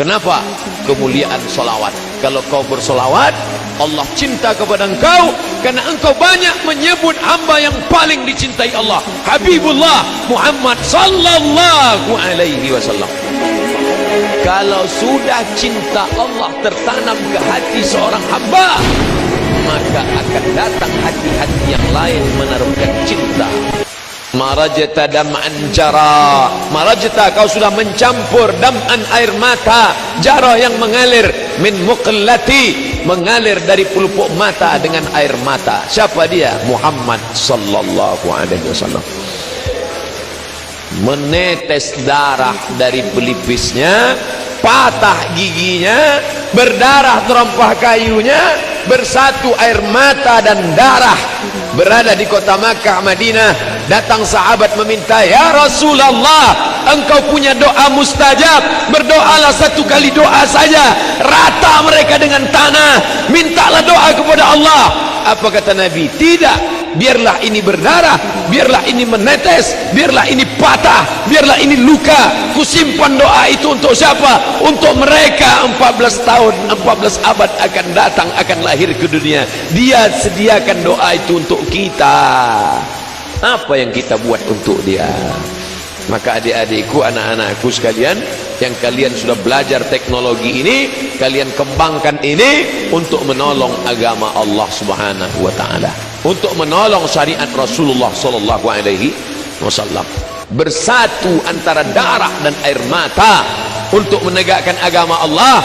Kenapa? Kemuliaan solawat. Kalau kau bersolawat, Allah cinta kepada engkau karena engkau banyak menyebut hamba yang paling dicintai Allah, Habibullah Muhammad sallallahu alaihi wasallam. Kalau sudah cinta Allah tertanam ke hati seorang hamba, maka akan datang hati-hati yang lain menaruhkan cinta. Marajta dam'an jara, marajta, kau sudah mencampur dam'an, air mata, jara yang mengalir, min muqallati, mengalir dari pelupuk mata dengan air mata. Siapa dia? Muhammad sallallahu alaihi wasallam. Menetes darah dari pelipisnya, patah giginya, berdarah terompah kayunya, bersatu air mata dan darah. Berada di kota Makkah, Madinah, datang sahabat meminta, ya Rasulullah, engkau punya doa mustajab, berdoalah satu kali doa saja, rata mereka dengan tanah, mintalah doa kepada Allah. Apa kata Nabi? Tidak, biarlah ini berdarah, biarlah ini menetes, biarlah ini patah, biarlah ini luka, kusimpan doa itu untuk siapa? Untuk mereka 14 tahun, 14 abad akan datang, akan lahir ke dunia. Dia sediakan doa itu untuk kita. Apa yang kita buat untuk dia? Maka adik-adikku, anak-anakku sekalian, yang kalian sudah belajar teknologi ini, kalian kembangkan ini untuk menolong agama Allah subhanahu wa ta'ala, untuk menolong syariat Rasulullah sallallahu alaihi wasallam. Bersatu antara darah dan air mata untuk menegakkan agama Allah.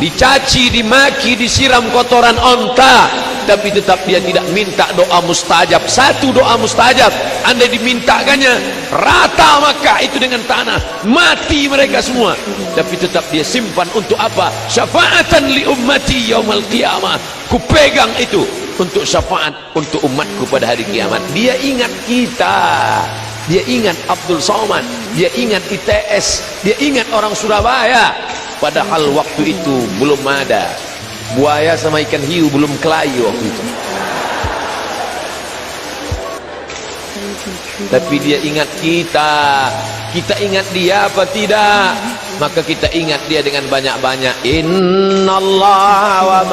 Dicaci, dimaki, disiram kotoran onta, tapi tetap dia tidak minta doa mustajab. Satu doa mustajab, andai dimintakannya, rata Makkah itu dengan tanah, mati mereka semua, tapi tetap dia simpan untuk apa? Syafaatan li ummati yaumal qiyamah. Kupegang itu untuk syafaat untuk umatku pada hari kiamat. Dia ingat kita, dia ingat Abdul Somad, dia ingat ITS, dia ingat orang Surabaya. Padahal waktu itu belum ada buaya sama ikan hiu, belum kelayu waktu itu. Tapi dia ingat kita. Kita ingat dia apa tidak? Maka kita ingat dia dengan banyak-banyak. Innallaha wa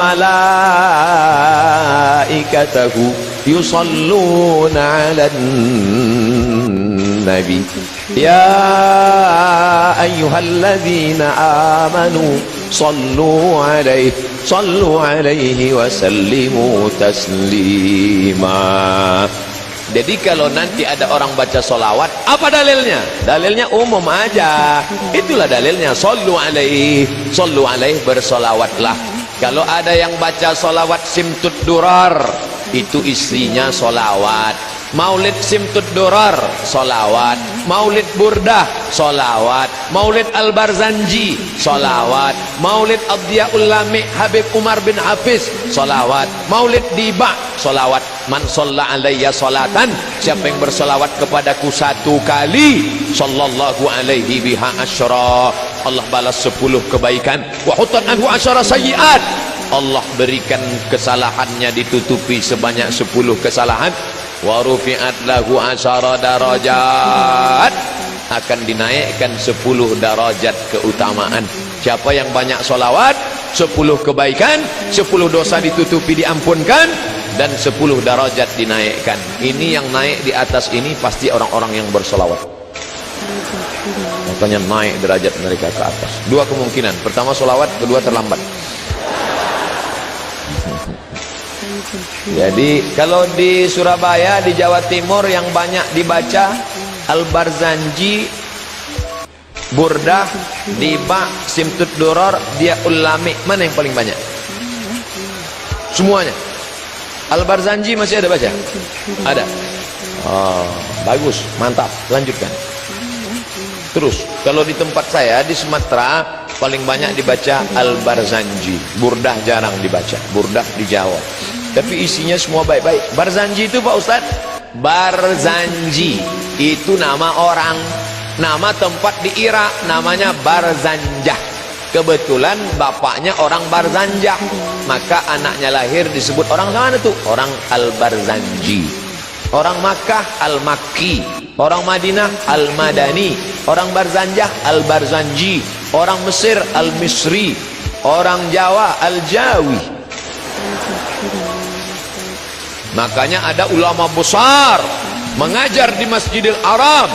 malaikatahu yusalluna 'alan nabi ya ayyuhalladzina amanu sallu alaihi wa sallimu taslima. Jadi kalau nanti ada orang baca solawat, apa dalilnya? Dalilnya umum aja. Itulah dalilnya. Sallu alaihi bersolawatlah. Kalau ada yang baca solawat simtud durar, itu istrinya solawat. Maulid simtud durar, solawat. Maulid burdah, solawat. Maulid al-barzanji, solawat. Maulid ad-diyaul lami Habib Umar bin Hafiz, solawat. Maulid diba, solawat. Man sholla alayya sholatan, siapa yang bersolawat kepadaku satu kali, sallallahu alaihi biha asyra, Allah balas 10 kebaikan. Wa hutan anhu asyara sayyiat, Allah berikan kesalahannya ditutupi sebanyak 10 kesalahan. Wa rufi'at lahu asyara darajat, akan dinaikkan 10 darajat keutamaan. Siapa yang banyak solawat, 10 kebaikan, 10 dosa ditutupi diampunkan, dan 10 darajat dinaikkan. Ini yang naik di atas ini pasti orang-orang yang bersolawat. Makanya naik derajat mereka ke atas. Dua kemungkinan: pertama solawat, kedua terlambat. Jadi kalau di Surabaya, di Jawa Timur, yang banyak dibaca Al-Barzanji, Burdah, Diba, Simtud Duror, Dia Ulami, mana yang paling banyak? Semuanya. Al-Barzanji masih ada baca? Ada. Oh, bagus, mantap, lanjutkan. Terus, kalau di tempat saya di Sumatera paling banyak dibaca Al-Barzanji. Burdah jarang dibaca, Burdah di Jawa. Tapi isinya semua baik-baik. Barzanji itu Pak Ustaz, Barzanji itu nama orang, nama tempat di Irak namanya Barzanjah. Kebetulan bapaknya orang Barzanjah, maka anaknya lahir disebut orang mana tuh? Orang Al-Barzanji. Orang Makkah Al-Makki, orang Madinah Al-Madani, orang Barzanjah Al-Barzanji. orang Mesir Al-Misri, orang Jawa Al-Jawi. Makanya ada ulama besar mengajar di Masjidil Haram,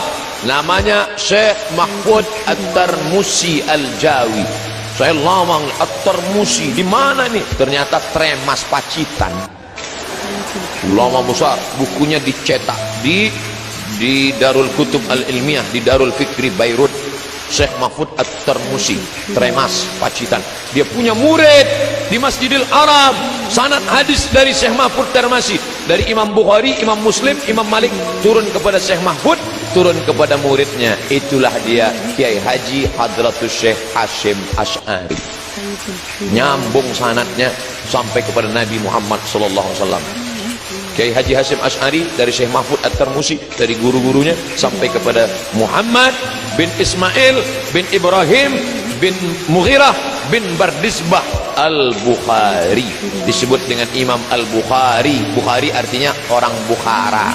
namanya Syekh Mahfud At-Tarmusi Al-Jawi. Saya lama At-Tarmusi di mana nih? Ternyata Tremas Pacitan. Ulama besar, bukunya dicetak di Darul Kutub Al-Ilmiah, di Darul Fikri Beirut. Syekh Mahfud At-Tarmusi, Tremas Pacitan. Dia punya murid di Masjidil Haram, sanad hadis dari Syekh Mahfud Tarmusi, dari Imam Bukhari, Imam Muslim, Imam Malik, turun kepada Syekh Mahfud, turun kepada muridnya. Itulah dia Kiai Haji Hadratus Syekh Hasyim Asy'ari. Nyambung sanadnya sampai kepada Nabi Muhammad sallallahu alaihi wasallam. Kiai Haji Hasyim Asy'ari dari Syekh Mahfud At-Tarmusi, dari guru-gurunya sampai kepada Muhammad bin Ismail bin Ibrahim bin Mughirah bin Bardisbah Al-Bukhari, disebut dengan Imam Al-Bukhari. Bukhari artinya orang Bukhara.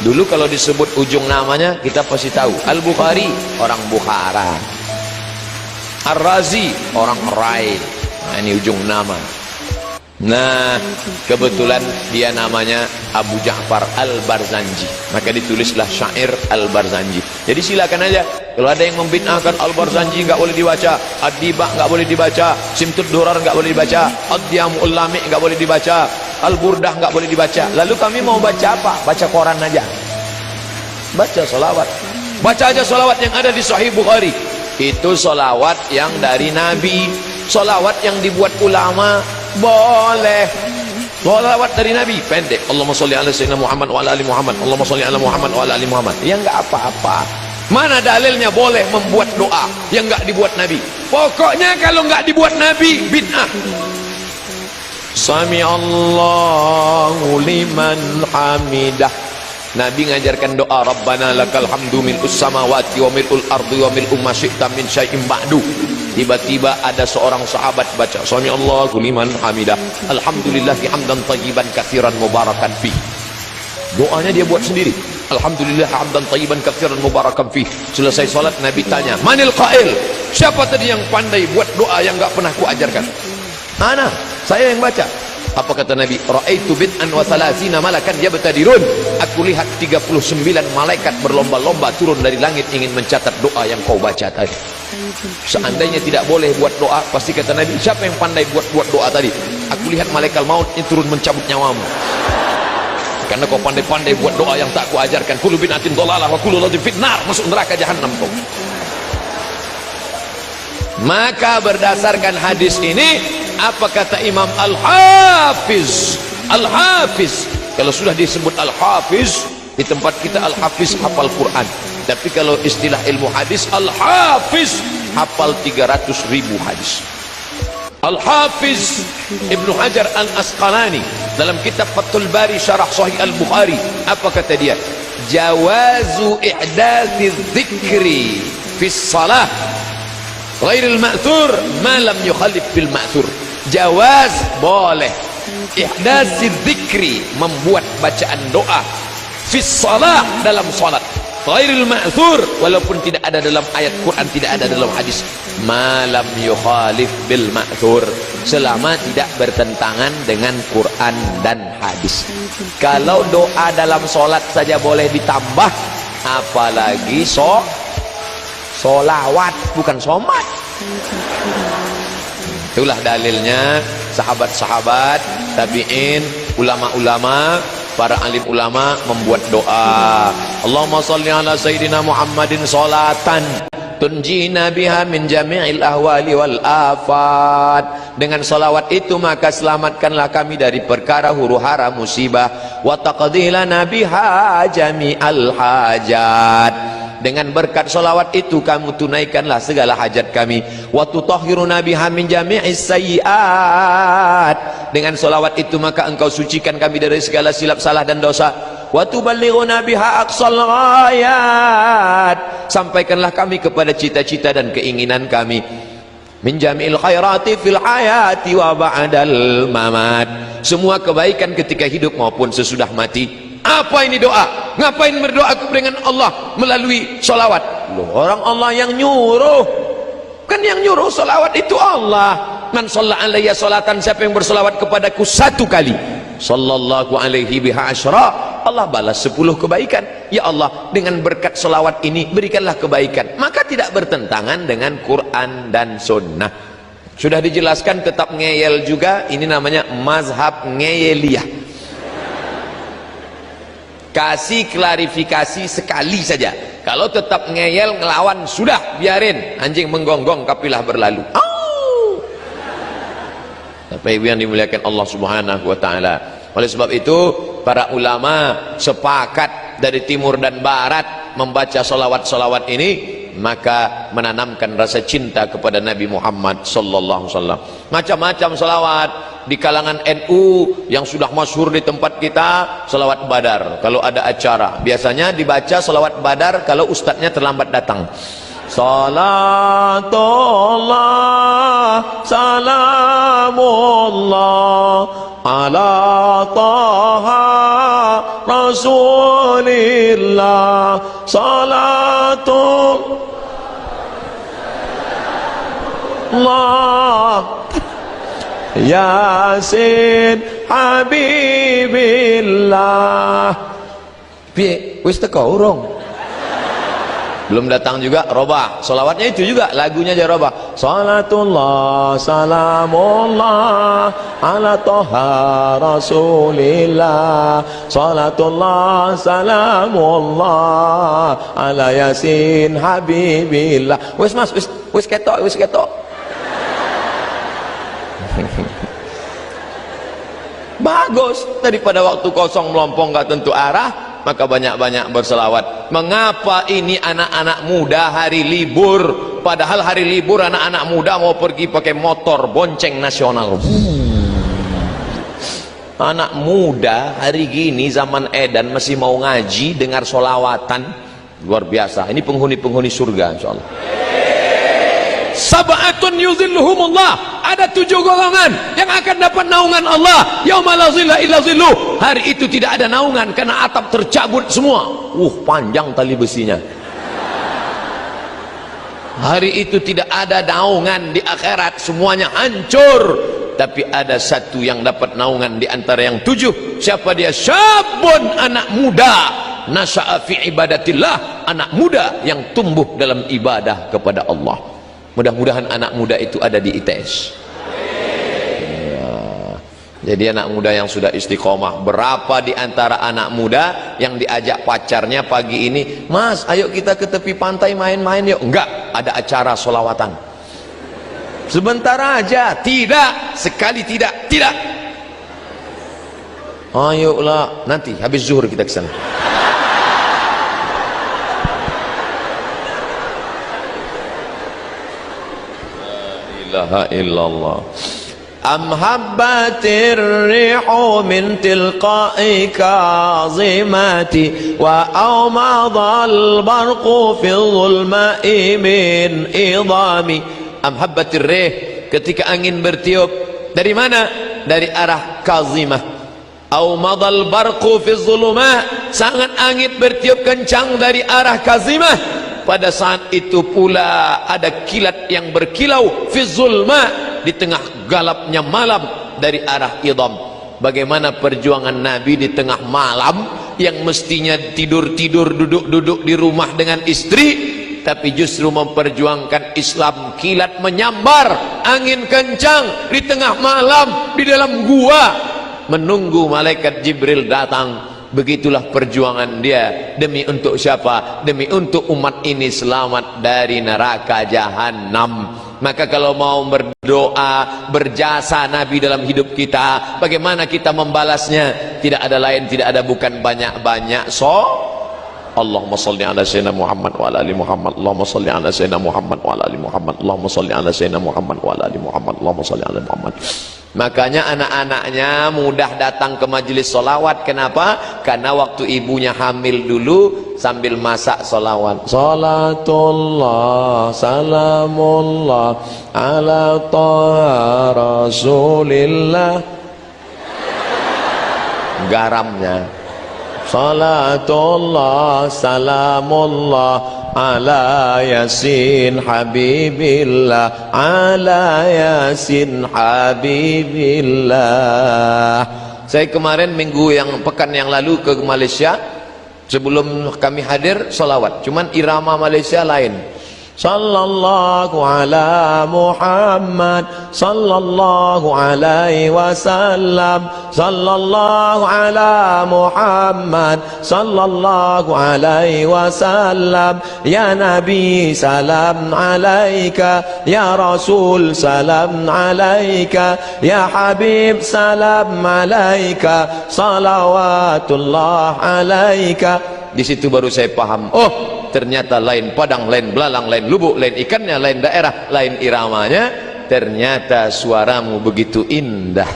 Dulu kalau disebut ujung namanya kita pasti tahu, Al-Bukhari orang Bukhara, Ar-Razi orang Rai. Nah, ini ujung nama. Nah, kebetulan dia namanya Abu Ja'far Al-Barzanji, maka ditulislah syair Al-Barzanji. Jadi silakan aja, kalau ada yang membid'ahkan Al-Barzanji nggak boleh dibaca, Ad-Dibah nggak boleh dibaca, Simtud Durar nggak boleh dibaca, Ad-Diyamul Lami nggak boleh dibaca, Al-Burdah nggak boleh dibaca. Lalu kami mau baca apa? Baca koran aja, baca solawat, baca aja solawat yang ada di Sahih Bukhari. Itu solawat yang dari Nabi. Solawat yang dibuat ulama boleh. Solawat dari Nabi pendek, Allahumma sholli ala sayyidina Muhammad wa ala ali Muhammad, Allahumma sholli ala Muhammad wa ala ali Muhammad. Ya enggak apa-apa. Mana dalilnya boleh membuat doa yang enggak dibuat Nabi? Pokoknya kalau enggak dibuat Nabi, bid'ah. Sami Allahu liman hamidah. Nabi ngajarkan doa, Rabbana lakal hamdu mil'us samawati wa mil'ul ardi wa mil'u ma syi'ta min syai'in ba'du. Tiba-tiba ada seorang sahabat baca Sami Allahu liman hamidah, alhamdulillahi hamdan thayyiban katsiran mubarakan fi. Doanya dia buat sendiri, alhamdulillah hamdan thayyiban katsiran mubarakan fi. Selesai salat Nabi tanya, manil qail, siapa tadi yang pandai buat doa yang enggak pernah kuajarkan? Ana, saya yang baca. Apa kata Nabi? Ra'aitu bid'an wa thalathina malakan yabtadirun. Aku lihat 39 malaikat berlomba-lomba turun dari langit ingin mencatat doa yang kau baca tadi. Seandainya tidak boleh buat doa, pasti kata Nabi, siapa yang pandai buat doa tadi? Aku lihat malaikat maut ini turun mencabut nyawamu. Karena kau pandai-pandai buat doa yang tak kuajarkan. Kullu bid'atin dhalalah wa kullu dhalalah finnar. Masuk neraka jahanam kau. Maka berdasarkan hadis ini, apa kata Imam Al-Hafiz? Al-Hafiz, kalau sudah disebut Al-Hafiz, di tempat kita Al-Hafiz hafal Quran. Tapi kalau istilah ilmu hadis, Al-Hafiz hafal 300.000 hadis. Al-Hafiz Ibnu Hajar Al-Asqalani dalam kitab Fathul Bari Syarah Sahih Al-Bukhari, apa kata dia? Jawazu i'dazi dzikri fis salah ghairil ma'thur ma lam yukhalif bil ma'thur. Jawaz, boleh, ihdatsi dzikri, membuat bacaan doa, fis shalah, dalam salat, ghairil ma'thur, walaupun tidak ada dalam ayat Quran, tidak ada dalam hadis, ma lam yukhalif bil ma'thur, selama tidak bertentangan dengan Quran dan hadis. Kalau doa dalam salat saja boleh ditambah, apalagi solawat, bukan somat. Itulah dalilnya sahabat-sahabat, tabi'in, ulama-ulama, para alim ulama membuat doa. Allahumma sholli ala sayyidina Muhammadin sholatan tunjina biha min jami'il ahwali wal afat. Dengan salawat itu maka selamatkanlah kami dari perkara huru-hara musibah, wa taqdi lana biha jami'al hajat. Dengan berkat salawat itu kamu tunaikanlah segala hajat kami, wa tutahhiruna biha min jami'is sayyi'at. Dengan salawat itu maka engkau sucikan kami dari segala silap salah dan dosa, wa tuballighuna biha aqsal ghayat. Sampaikanlah kami kepada cita-cita dan keinginan kami, min jami'il khairati fil hayati wa ba'dal mamat. Semua kebaikan ketika hidup maupun sesudah mati. Apa ini doa? Ngapain berdoa dengan Allah melalui sholawat? Loh, orang Allah yang nyuruh. Kan yang nyuruh salawat itu Allah. Man shalla alayya salatan, siapa yang bersalawat kepadaku 1 kali, sallallahu alaihi biha asyra, Allah balas 10 kebaikan. Ya Allah, dengan berkat salawat ini berikanlah kebaikan. Maka tidak bertentangan dengan Quran dan Sunnah. Sudah dijelaskan, tetap ngeyel juga. Ini namanya mazhab ngeyeliyah. Kasih klarifikasi sekali saja. Kalau tetap ngeyel ngelawan, sudah biarin, anjing menggonggong kapilah berlalu. Bapak Ibu yang dimuliakan Allah Subhanahu wa taala. Oleh sebab itu para ulama sepakat dari timur dan barat membaca salawat-salawat ini, maka menanamkan rasa cinta kepada Nabi Muhammad sallallahu alaihi wasallam. Macam-macam salawat di kalangan NU yang sudah masyhur di tempat kita, salawat Badar. Kalau ada acara biasanya dibaca salawat Badar kalau ustadznya terlambat datang. Salatullah salamullah ala taha rasulillah salatullah yasin habibillah. Piye wis teko urung? Belum datang juga robah. Salawatnya itu juga, lagunya aja robah. Salatullah salamullah ala toha rasulillah. Salatullah salamullah ala yasin habibillah. Wis mas, wis ketok, wis ketok. Bagus, daripada waktu kosong melompong gak tentu arah, maka banyak-banyak berselawat. Mengapa ini anak-anak muda hari libur, padahal hari libur anak-anak muda mau pergi pakai motor bonceng nasional. Anak muda hari gini zaman edan masih mau ngaji, dengar solawatan, luar biasa. Ini penghuni-penghuni surga insyaallah. Sab'atun yuzilluhumullah, ada 7 golongan yang akan dapat naungan Allah yauma la zilla illa zilluh. Hari itu tidak ada naungan karena atap tercabut semua. Panjang tali besinya. Hari itu tidak ada naungan di akhirat, semuanya hancur. Tapi ada satu yang dapat naungan di antara yang 7. Siapa dia? Syabun, anak muda, nasya'a fi ibadatillah, anak muda yang tumbuh dalam ibadah kepada Allah. Mudah-mudahan anak muda itu ada di ITS ya. Jadi anak muda yang sudah istiqomah. Berapa di antara anak muda yang diajak pacarnya pagi ini, mas ayo kita ke tepi pantai main-main yuk? Enggak, ada acara solawatan. Sebentar aja. Tidak, sekali tidak. Tidak. Ayolah, nanti habis zuhur kita ke sana. ilaha illallah. Am habbatir rihu min tilqa'i kazimati wa awmadal barqu fi dhulma'i min idami. Am habbatir rih, ketika angin bertiup dari mana? Dari arah Kazimah. Awmadal barqu fi dhulma, sangat angin bertiup kencang dari arah Kazimah. Pada saat itu pula ada kilat yang berkilau fi zulma, di tengah galapnya malam, dari arah Idham. Bagaimana perjuangan Nabi di tengah malam yang mestinya tidur-tidur, duduk-duduk di rumah dengan istri, tapi justru memperjuangkan Islam. Kilat menyambar, angin kencang di tengah malam di dalam gua, menunggu malaikat Jibril datang. Begitulah perjuangan dia. Demi untuk siapa? Demi untuk umat ini selamat dari neraka jahanam. Maka kalau mau berdoa, berjasa Nabi dalam hidup kita, bagaimana kita membalasnya? Tidak ada lain, tidak ada bukan banyak-banyak Allahumma salli ala sayyidina Muhammad wa ala ali Muhammad. Allahumma salli ala sayyidina Muhammad wa ala ali Muhammad. Allahumma salli ala sayyidina Muhammad wa ala ali Muhammad. Allahumma salli ala Muhammad. Makanya anak-anaknya mudah datang ke majelis solawat. Kenapa? Karena waktu ibunya hamil dulu sambil masak solawat. Salatullah salamullah ala taha rasulillah. Garamnya. Salatullah salamullah ala yasin habibillah, ala yasin habibillah. Saya kemarin pekan yang lalu ke Malaysia. Sebelum kami hadir salawat, cuman irama Malaysia lain. Sallallahu ala Muhammad, sallallahu alaihi wasallam, sallallahu ala Muhammad, sallallahu alaihi wasallam. Ya Nabi salam alaika, ya Rasul salam alaika, ya Habib salam alaika, salawatullah alaika. Di situ baru saya paham, oh ternyata lain padang, lain belalang, lain lubuk, lain ikannya, lain daerah, lain iramanya. Ternyata suaramu begitu indah.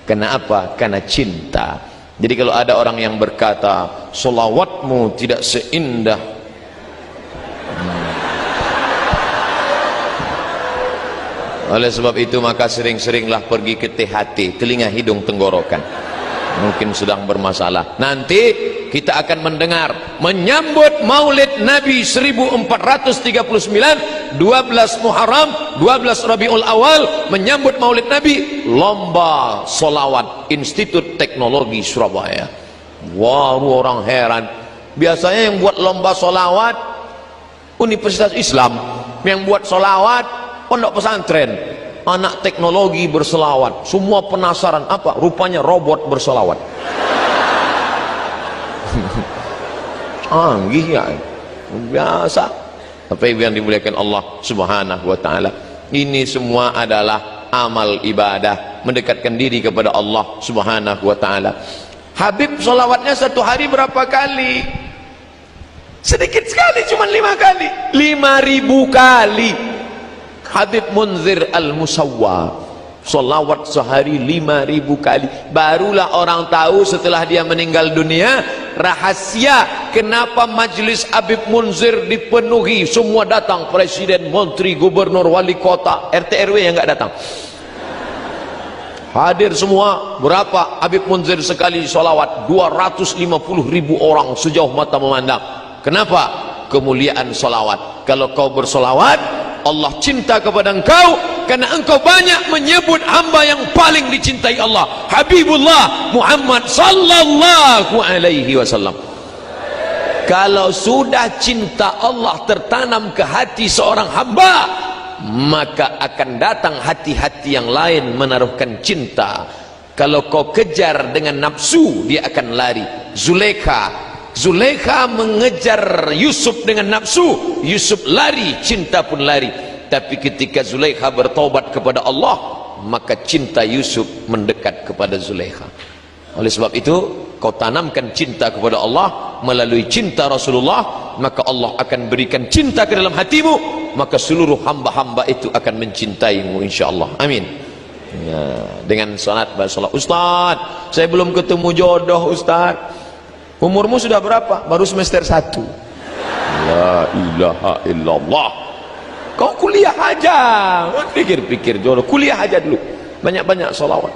Kenapa? Karena cinta. Jadi kalau ada orang yang berkata solawatmu tidak seindah, oleh sebab itu maka sering-seringlah pergi ke THT, telinga hidung tenggorokan. Mungkin sedang bermasalah. Nanti kita akan mendengar menyambut Maulid Nabi 1439, 12 Muharram, 12 Rabiul Awal, menyambut Maulid Nabi, lomba solawat Institut Teknologi Surabaya. Wah, orang heran. Biasanya yang buat lomba solawat Universitas Islam, yang buat solawat pondok pesantren. Anak teknologi berselawat, semua penasaran apa rupanya robot berselawat. Canggih ya, biasa. Tapi yang dimuliakan Allah Subhanahu wa taala, ini semua adalah amal ibadah, mendekatkan diri kepada Allah Subhanahu wa taala. Habib selawatnya satu hari berapa kali? Sedikit sekali, cuma 5 kali. 5.000 kali. Habib Munzir Al-Musawwa solawat sehari 5.000 kali. Barulah orang tahu setelah dia meninggal dunia rahasia kenapa majlis Habib Munzir dipenuhi, semua datang, presiden, menteri, gubernur, wali kota, RT RW yang enggak datang hadir semua. Berapa Habib Munzir sekali solawat? 250.000 orang sejauh mata memandang. Kenapa? Kemuliaan solawat. Kalau kau bersolawat, Allah cinta kepada engkau karena engkau banyak menyebut hamba yang paling dicintai Allah, Habibullah Muhammad sallallahu alaihi wasallam. Kalau sudah cinta Allah tertanam ke hati seorang hamba, maka akan datang hati-hati yang lain menaruhkan cinta. Kalau kau kejar dengan nafsu, dia akan lari. Zulaikha mengejar Yusuf dengan nafsu, Yusuf lari, cinta pun lari. Tapi ketika Zulaikha bertobat kepada Allah, maka cinta Yusuf mendekat kepada Zulaikha. Oleh sebab itu, kau tanamkan cinta kepada Allah melalui cinta Rasulullah, maka Allah akan berikan cinta ke dalam hatimu, maka seluruh hamba-hamba itu akan mencintaimu insyaallah. Amin. Ya, dengan salat bersolat. Ustaz, saya belum ketemu jodoh Ustaz. Umurmu sudah berapa? Baru semester 1. La ilaha illallah. Kau kuliah aja. Pikir-pikir jodoh, kuliah aja dulu. Banyak-banyak sholawat.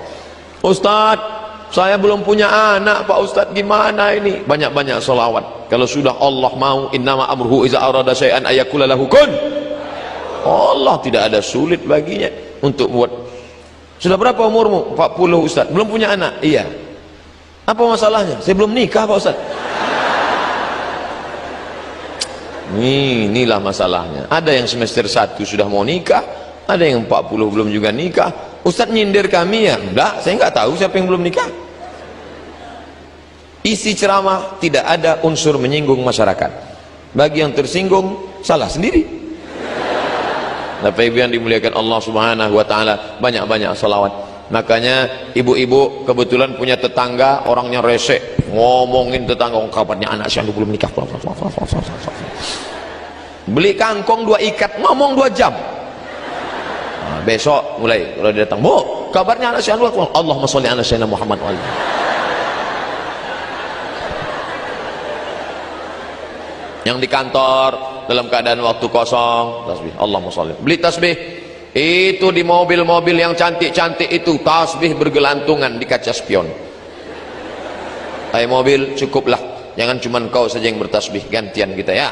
Ustaz, saya belum punya anak Pak Ustaz, gimana ini? Banyak-banyak sholawat. Kalau sudah Allah mau, innama amruhu iza arada syai'an ayakula lahu kun. Allah tidak ada sulit baginya untuk buat. Sudah berapa umurmu? 40 Ustaz. Belum punya anak? Iya. Apa masalahnya? Saya belum nikah Pak Ustaz. Inilah masalahnya. Ada yang semester 1 sudah mau nikah, ada yang 40 belum juga nikah. Ustaz nyindir kami ya? Enggak, saya enggak tahu siapa yang belum nikah. Isi ceramah tidak ada unsur menyinggung masyarakat. Bagi yang tersinggung, salah sendiri. Bapak Ibu yang dimuliakan Allah Subhanahu wa taala, banyak-banyak salawat. Makanya ibu-ibu kebetulan punya tetangga orangnya rese, ngomongin tetangga, kabarnya anak saya belum nikah, beli kangkong 2 ikat, ngomong 2 jam. Nah, besok mulai kalau dia datang, bu kabarnya anak saya Allahumma sholli ala sayyidina Muhammad wa alihi. Yang di kantor dalam keadaan waktu kosong, tasbih Allahumma sholli, beli tasbih. Itu di mobil-mobil yang cantik-cantik itu tasbih bergelantungan di kaca spion. Hai mobil, cukuplah, jangan cuma kau saja yang bertasbih, gantian kita ya.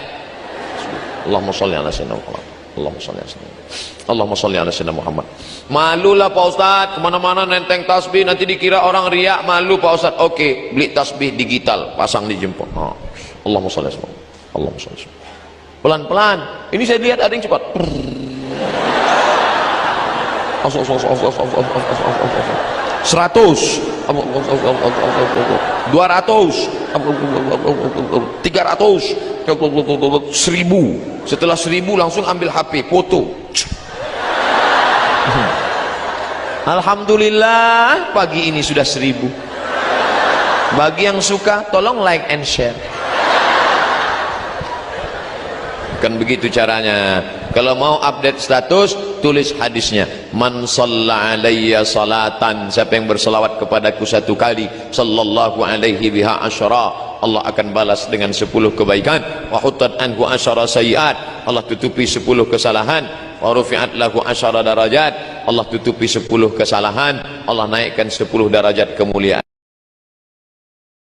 Allahumma sholli ala sayyidina Muhammad. Allahumma sholli ala sayyidina Muhammad. Allahumma sholli ala sayyidina Muhammad. Malulah Pak Ustaz, kemana-mana nenteng tasbih, nanti dikira orang riak, malu Pak Ustaz. Oke, beli tasbih digital, pasang di jempol. Allahumma sholli ala sayyidina Muhammad. Allahumma sholli ala sayyidina Muhammad. Pelan-pelan. Ini saya lihat ada yang cepat. 100, 200, 300, 1000, 1000. Setelah 1000 langsung ambil HP, foto. Alhamdulillah, pagi ini sudah 1000. Bagi yang suka, tolong like and share. Kan begitu caranya. Kalau mau update status, tulis hadisnya, man shalla alayya salatan, siapa yang berselawat kepadaku 1 kali, sallallahu alaihi biha asyara, Allah akan balas dengan 10 kebaikan, wa huttat anhu asyara sayiat, Allah tutupi 10 kesalahan, wa rufi'at lahu asyara darajat, Allah tutupi 10 kesalahan, Allah naikkan 10 darajat kemuliaan.